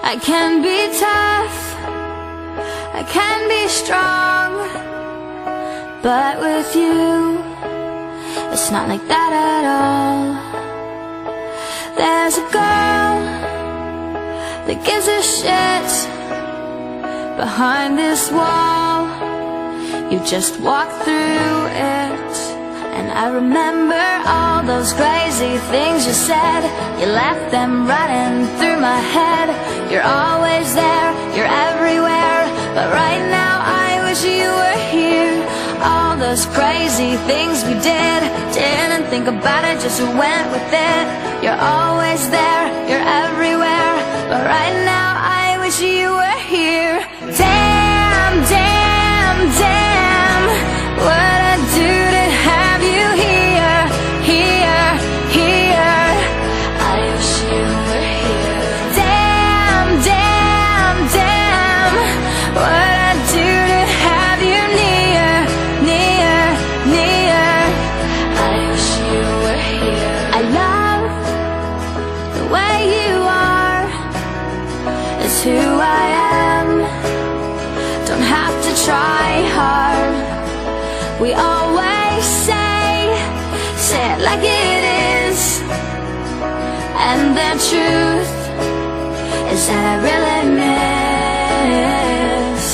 I can be tough, I can be strong, but with you, it's not like that at all. There's a girl that gives a shit behind this wall. You just walk through it, and I remember all those crazy things you said. You left them running through my head. You're always there, you're everywhere, but right now I wish you were here. All those crazy things we didn't think about it, just went with it. You're always there, you're everywhere, but right now I wish you were here. Damn, damn, damn, what I do to have you here, here, here. I wish you were here. Damn, damn, damn, what I do to have you near, near, near. I wish you were here. I love the way you are. It's who I am. Don't have to try hard. We always say it like it is, and the truth is that I really miss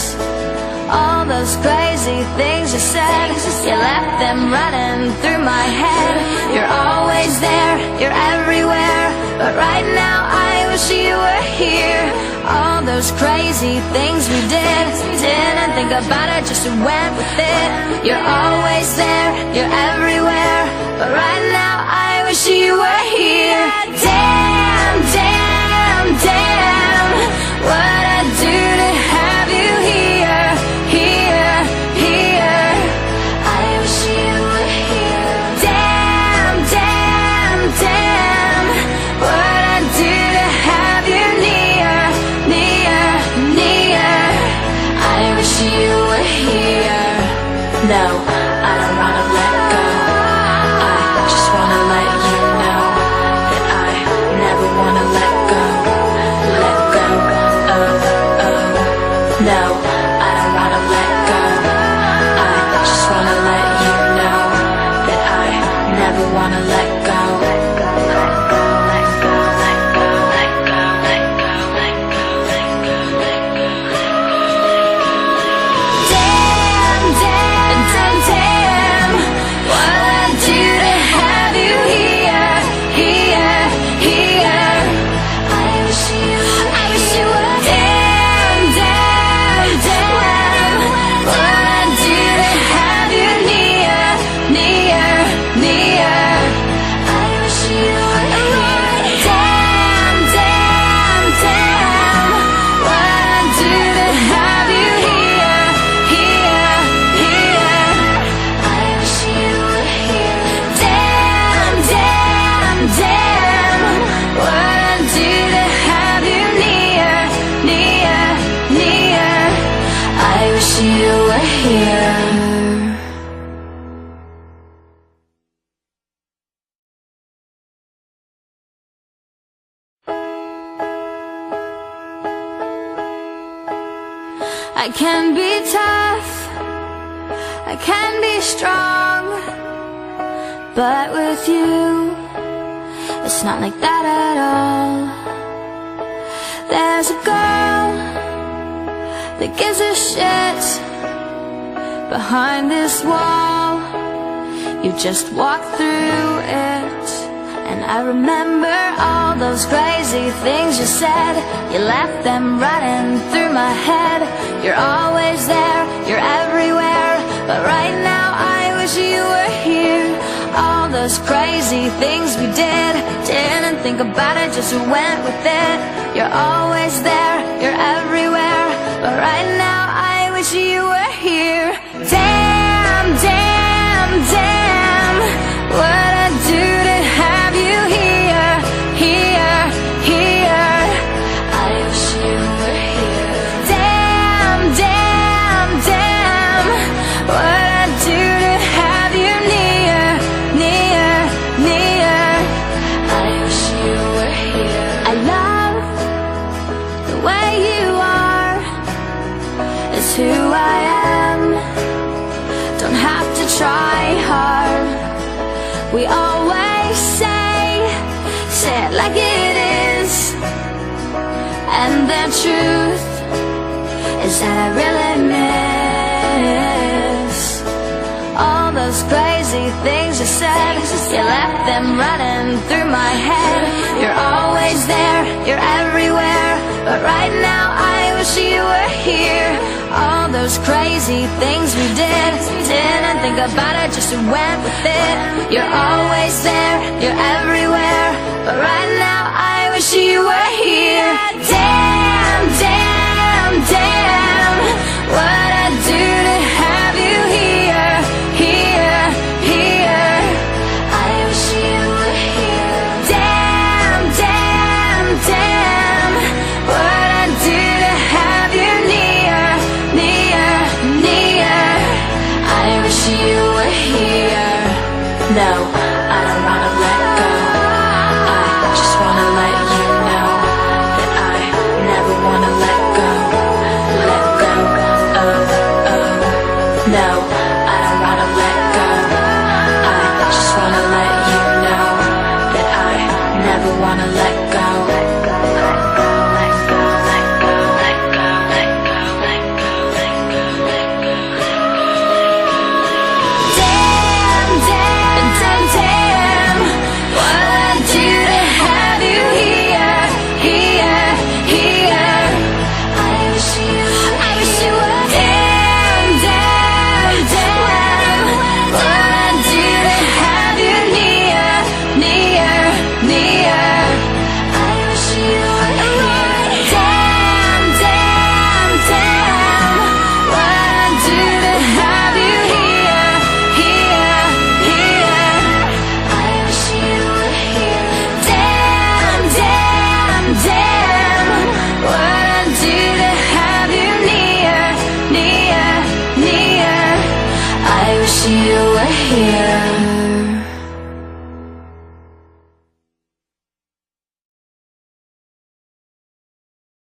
all those crazy things you said. You left them running through my head. You're always there, you're everywhere, but right now I wish you were here. All those crazy things we didn't think about it, just went with it. You're always there, you're everywhere, but right now I wish you were here. Damn, damn, damn, what I do to have you here, here, here. I wish you were here. Damn, damn, damn, what I do to have you near, near, near. I wish you were here. No, I don't wanna let go. I just wanna let you know that I never wanna let go. Let go, oh, oh. No, I don't wanna let go. I just wanna let you know that I never wanna let go. I can be tough, I can be strong, but with you, it's not like that at all. There's a girl that gives a shit behind this wall. You just walk through it, and I remember all those crazy things you said. You left them running through my head. You're always there, you're everywhere, but right now I wish you were here. All those crazy things we didn't think about it, just went with it. You're always there, you're everywhere, but right now I wish you were here. Damn, damn, damn, what I do to have you here, here, here. I wish you were here. Damn, damn, damn, what I do to have you near, near, near. I wish you were here. I love the we always say it like it is. And the truth is that I really miss all those crazy things you said. You left them running through my head. You're always there, you're everywhere, but right now I wish you were here. All those crazy things we did, didn't think about it, just went with it. You're always there, you're everywhere, but right now I wish you were here. Damn, damn, damn, what I'd do to have you here, here, here. I wish you were here. Damn, damn, damn, what I'd do to have you near, near, near. I wish you were here. No, I don't wanna let go. I just wanna let you know that I never wanna let go. Let go, oh, oh. No, I don't wanna let go. I just wanna let you know that I never wanna let go. Let go, let go, let go, let go, let go, let go, let go, let go, let go, let go. Damn, damn, damn, damn, what I'd do to have you here, here, here. I wish you were. Damn, damn, damn, what I'd do to have you near, near, near. I wish you were here. Damn, damn, damn, what I'd do to have you here, here, here. I wish you were here. Damn, damn, damn, what I'd do to have you near, near, near. I wish you